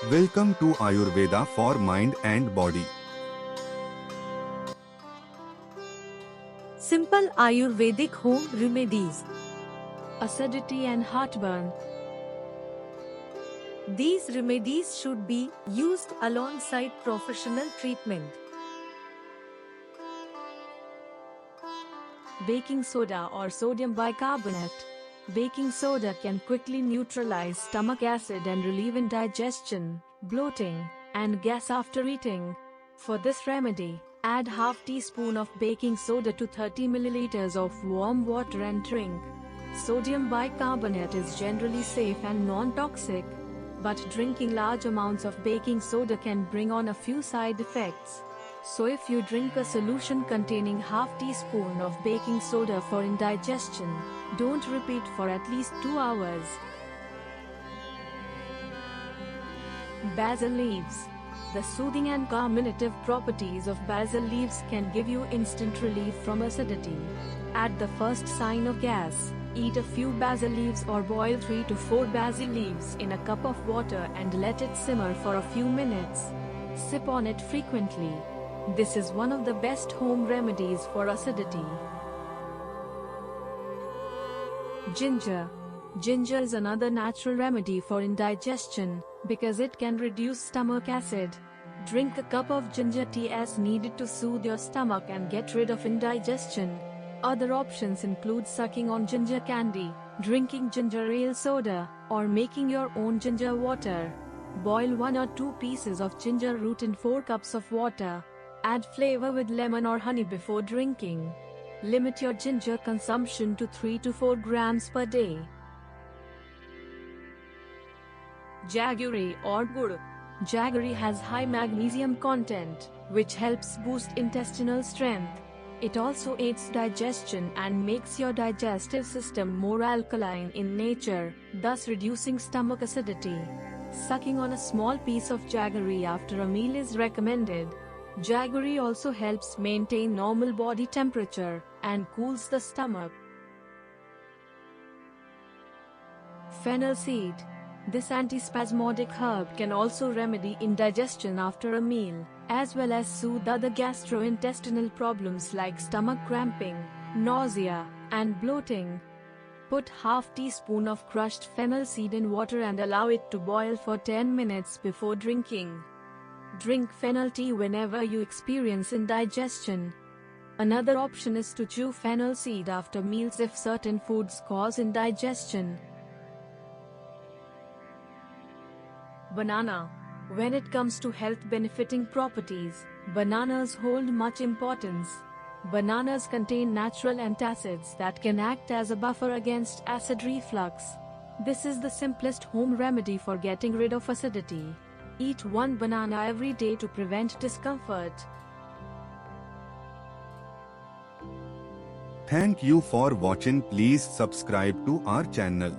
Welcome to Ayurveda for mind and body. Simple Ayurvedic home remedies. Acidity and heartburn. These remedies should be used alongside professional treatment. Baking soda or sodium bicarbonate. Baking soda can quickly neutralize stomach acid and relieve indigestion, bloating, and gas after eating. For this remedy, add half teaspoon of baking soda to 30 milliliters of warm water and drink. Sodium bicarbonate is generally safe and non-toxic, but drinking large amounts of baking soda can bring on a few side effects. So if you drink a solution containing half teaspoon of baking soda for indigestion, don't repeat for at least 2 hours. Basil leaves. The soothing and carminative properties of basil leaves can give you instant relief from acidity. At the first sign of gas, eat a few basil leaves or boil 3 to 4 basil leaves in a cup of water and let it simmer for a few minutes. Sip on it frequently. This is one of the best home remedies for acidity. Ginger. Ginger is another natural remedy for indigestion, because it can reduce stomach acid. Drink a cup of ginger tea as needed to soothe your stomach and get rid of indigestion. Other options include sucking on ginger candy, drinking ginger ale soda, or making your own ginger water. Boil 1 or 2 pieces of ginger root in 4 cups of water. Add flavor with lemon or honey before drinking. Limit your ginger consumption to 3 to 4 grams per day. Jaggery or gur. Jaggery has high magnesium content, which helps boost intestinal strength. It also aids digestion and makes your digestive system more alkaline in nature, thus reducing stomach acidity. Sucking on a small piece of jaggery after a meal is recommended. Jaggery also helps maintain normal body temperature and cools the stomach. Fennel seed. This antispasmodic herb can also remedy indigestion after a meal, as well as soothe other gastrointestinal problems like stomach cramping, nausea, and bloating. Put half teaspoon of crushed fennel seed in water and allow it to boil for 10 minutes before drinking. Drink fennel tea whenever you experience indigestion. Another option is to chew fennel seed after meals if certain foods cause indigestion. Banana. When it comes to health benefiting properties, bananas hold much importance. Bananas contain natural antacids that can act as a buffer against acid reflux. This is the simplest home remedy for getting rid of acidity. Eat 1 banana every day to prevent discomfort. Thank you for watching. Please subscribe to our channel.